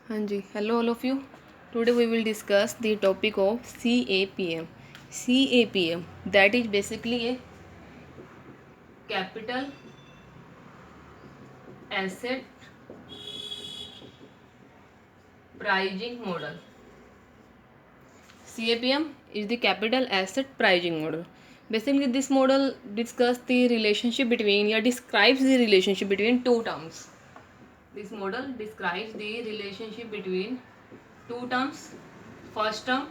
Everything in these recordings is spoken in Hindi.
हाँ जी, hello all of you. Today we will discuss the topic of CAPM. CAPM, that is basically a capital asset pricing model. CAPM is the capital asset pricing model. Basically, this model discusses the relationship between, or describes the relationship between two terms. This model describes the relationship between two terms. First term,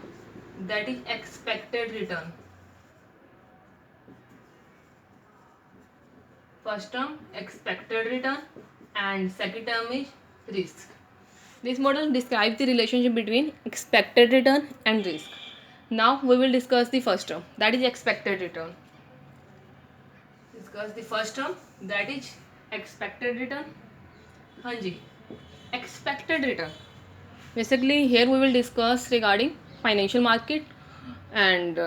that is expected return. First term expected return and second term is risk. This model describes the relationship between expected return and risk. Now we will discuss the first term, that is expected return. Discuss the first term, that is expected return. हाँ जी, expected return. Basically here we will discuss regarding financial market and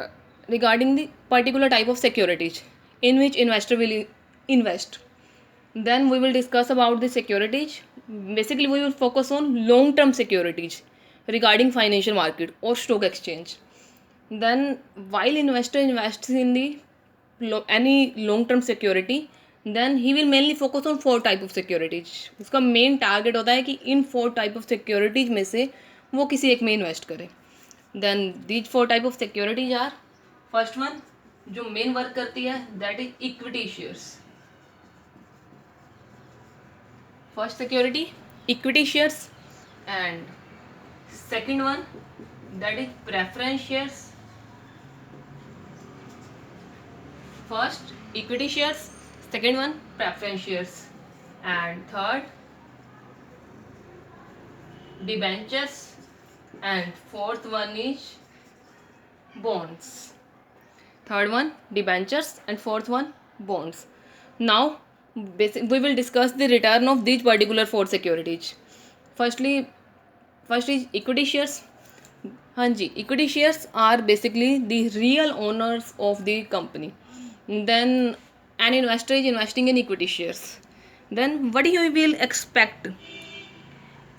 regarding the particular type of securities in which investor will invest. Then we will discuss about the securities. Basically we will focus on long term securities regarding financial market or stock exchange. Then while investor invests in the any long term security, then he will mainly focus on four type of securities. उसका मेन टारगेट होता है कि इन फोर टाइप ऑफ सिक्योरिटीज में से वो किसी एक में इन्वेस्ट करे. Then these four type of securities are, first one जो मेन वर्क करती है that is equity shares. First security equity shares, and second one that is preference shares. First equity shares, second one preference shares, and third debentures, and fourth one is bonds. Third one debentures and fourth one bonds. Now we will discuss the return of these particular four securities. First is equity shares. हाँ जी, equity shares are basically the real owners of the company. Then an investor is investing in equity shares. Then what you will expect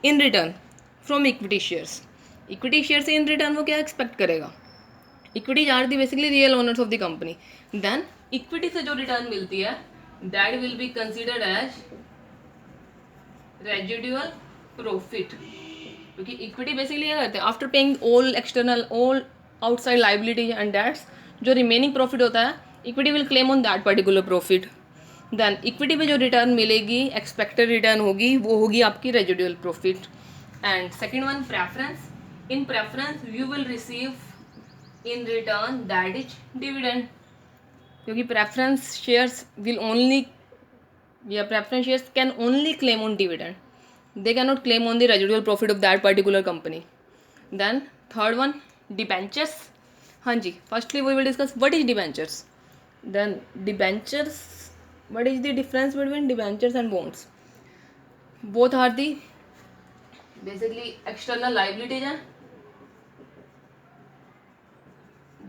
in return from equity shares? Equity shares in return वो क्या expect करेगा? Equities are the basically real owners of the company. Then equity से जो return मिलती है that will be considered as residual profit. क्योंकि इक्विटी बेसिकली क्या करते हैं, after paying all outside liability and debts, जो रिमेनिंग प्रॉफिट होता है equity will claim on that particular profit. Then equity पे जो रिटर्न मिलेगी, एक्सपेक्टेड रिटर्न होगी, वो होगी आपकी residual profit. And second one preference. In preference you will receive in return that is dividend. क्योंकि प्रेफरेंस शेयर्स विल ओनली या preference shares can only claim on dividend. They cannot claim on the residual profit of that particular company. Then third one debentures. हाँ जी, firstly we will discuss what is debentures. Then debentures, what is the difference between debentures and bonds? Both are the basically external liabilities and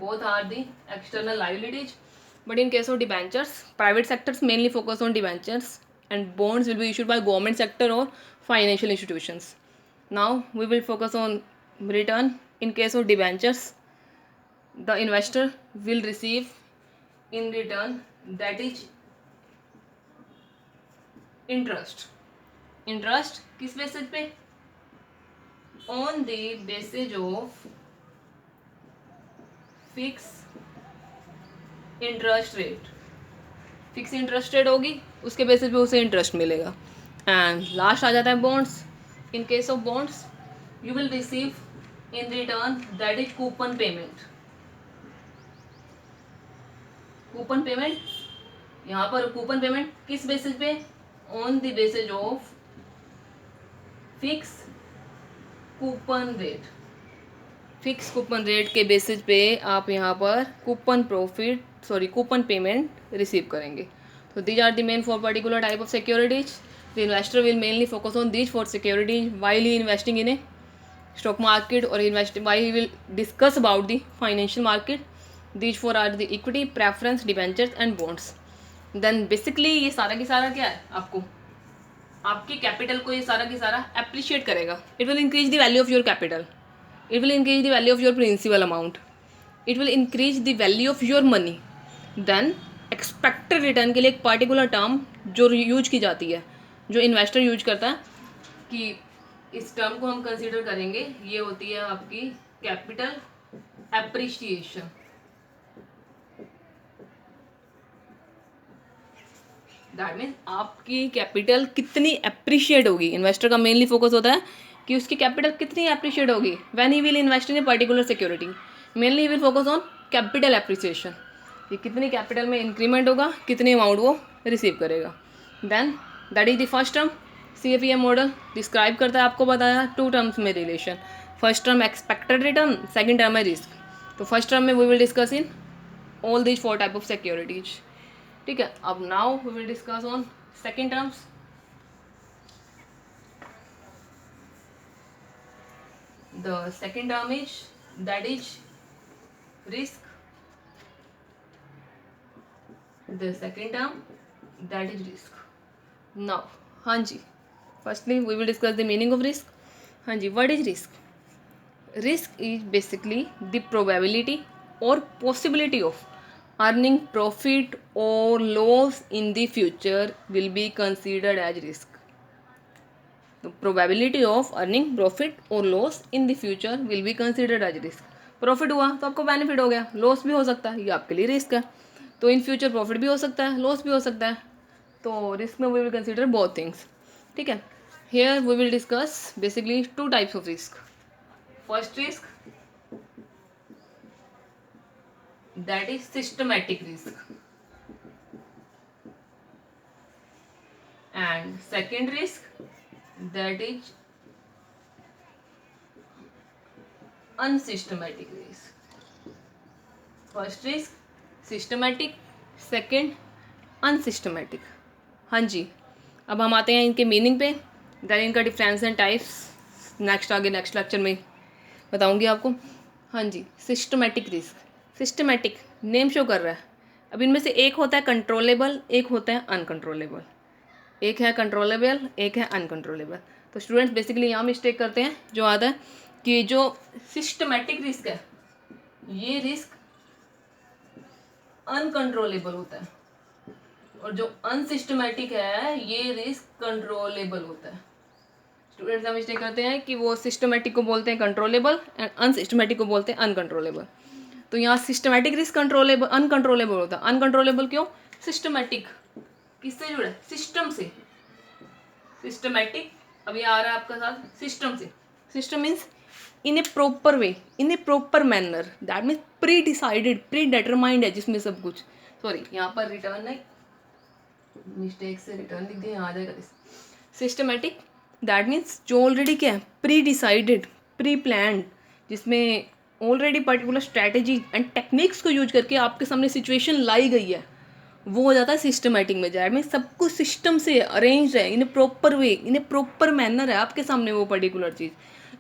both are the external liabilities. But in case of debentures, private sectors mainly focus on debentures and bonds will be issued by government sector or financial institutions. Now we will focus on return. In case of debentures, the investor will receive in return that is interest. Interest किस बेसिस पे? On the basis of fixed interest rate. Fix interest rate होगी, उसके बेसिस पे उसे इंटरेस्ट मिलेगा. एंड लास्ट आ जाता है bonds. In case of bonds you will receive in return that is coupon payment. Coupon payment, यहाँ पर कूपन पेमेंट किस बेसिस पे? On the basis of fix coupon rate. Fix coupon rate के बेसिस पे आप यहाँ पर कूपन पेमेंट रिसीव करेंगे. तो these are the main four particular type of securities. The investor will mainly focus on these four securities while he investing in A stock market और while he will discuss about the financial market. These four are the equity, preference, debentures and bonds. Then basically ये सारा की सारा क्या है आपको आपकी कैपिटल को ये सारा की सारा अप्रिशिएट करेगा. It will increase the value of your capital. It will increase the value of your principal amount. It will increase the value of your money. Then expected return के लिए एक पार्टिकुलर टर्म जो यूज की जाती है, जो इन्वेस्टर यूज करता है, कि इस टर्म को हम कंसीडर करेंगे, ये होती है आपकी कैपिटल एप्रिशिएशन. दैट मीन्स आपकी कैपिटल कितनी अप्रिशिएट होगी. इन्वेस्टर का मेनली फोकस होता है कि उसकी कैपिटल कितनी अप्रिशिएट होगी when he will invest in a particular security. Mainly he will focus on capital appreciation, कि कितनी कैपिटल में इंक्रीमेंट होगा, कितनी अमाउंट वो रिसीव करेगा. Then that is the first term. CFEM model describe करता है, आपको बताया, 2 टर्म्स में relation. First term expected return, second term है रिस्क. तो फर्स्ट टर्म में we will discuss in all these 4 type of securities. ठीक है. अब now we will discuss on second terms. The second term is that is risk. The second term that is risk. Now, हाँ जी, firstly we will discuss the meaning of risk. हाँ जी, what is risk? Risk is basically the probability or possibility of earning profit or loss in the future will be considered as risk. The probability of earning profit or loss in the future will be considered as risk. Profit हुआ तो आपको बेनिफिट हो गया, लॉस भी हो सकता है, ये आपके लिए रिस्क है. तो इन फ्यूचर प्रॉफिट भी हो सकता है, लॉस भी हो सकता है. तो रिस्क में we will consider both things. ठीक है. Here we will discuss basically 2 types of risk. First risk that is systematic risk, and second risk that is unsystematic risk. First risk systematic, second unsystematic. हाँ जी. अब हम आते हैं इनके मीनिंग पे, देन इनका difference and types next lecture में बताऊंगी आपको. हाँ जी. Systematic risk. Systematic name show कर रहा है. अब इनमें से एक होता है कंट्रोलेबल, एक होता है अनकंट्रोलेबल. एक है कंट्रोलेबल, एक है अनकंट्रोलेबल. तो स्टूडेंट्स बेसिकली यहाँ मिस्टेक करते हैं, जो आता है कि जो सिस्टमैटिक रिस्क है, ये रिस्क अनकंट्रोलेबल होता है, और जो अनसिस्टमैटिक है ये रिस्क कंट्रोलेबल होता है. स्टूडेंट्स यहाँ मिस्टेक करते हैं कि वो सिस्टमैटिक को बोलते हैं कंट्रोलेबल एंड अनसिस्टमैटिक को बोलते हैं अनकंट्रोलेबल. तो यहाँ सिस्टमैटिक रिस्क कंट्रोलेबल अनकंट्रोलेबल होता है. अनकंट्रोलेबल क्यों? सिस्टमैटिक किससे जुड़ा है? सिस्टम से. सिस्टमैटिक अभी आ रहा है आपका साथ सिस्टम से. System means in A proper way, in A proper manner. That means pre decided, pre determined है जिसमें सब कुछ. सॉरी, यहाँ पर रिटर्न नहीं, मिस्टेक से रिटर्न लिख दिया, आ जाएगा. सिस्टमैटिक दैट मीन्स जो ऑलरेडी क्या है, प्री डिसाइडेड, प्री प्लान्ड, जिसमें already particular strategy and techniques को यूज करके आपके सामने सिचुएशन लाई गई है, वो हो जाता है सिस्टमैटिक में. दैट मीन्स सब कुछ सिस्टम से अरेंज है, इन ए प्रॉपर वे, इन ए प्रॉपर मैनर है आपके सामने वो पर्टिकुलर चीज़.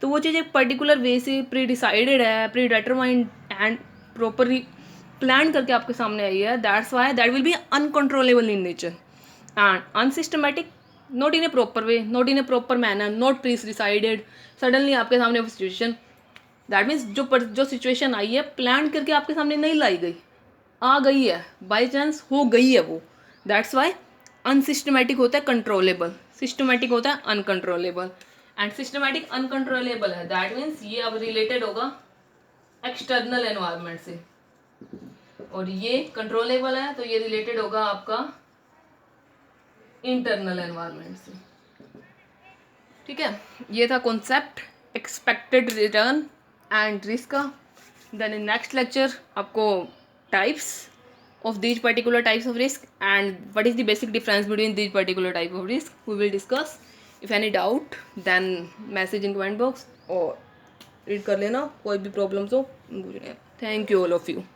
तो वो चीज़ एक पर्टिकुलर वे से प्री डिसाइडेड है, pre determined and properly plan करके आपके सामने आई है. That's why that will be uncontrollable in nature. And unsystematic not in A proper way, not in A proper manner, not pre decided. Suddenly आपके सामने वो सिचुएशन, दैट मीन्स जो सिचुएशन आई है प्लान करके आपके सामने नहीं लाई गई, आ गई है, बाई चांस हो गई है वो. दैट्स वाई अनसिस्टमैटिक होता है कंट्रोलेबल, सिस्टमैटिक होता है अनकंट्रोलेबल. एंड सिस्टमैटिक अनकंट्रोलेबल है, दैट मीन्स ये अब रिलेटेड होगा एक्सटर्नल एनवायरनमेंट से, और ये कंट्रोलेबल है तो ये रिलेटेड होगा आपका इंटरनल एनवायरनमेंट से. ठीक है. ये था concept expected return and risk का. देन इन नेक्स्ट लेक्चर आपको types of these particular types of risk and what is the basic difference between these particular type of risk we will discuss. If any doubt then message in comment box or read कर लेना, कोई भी problems हो. Thank you all of you.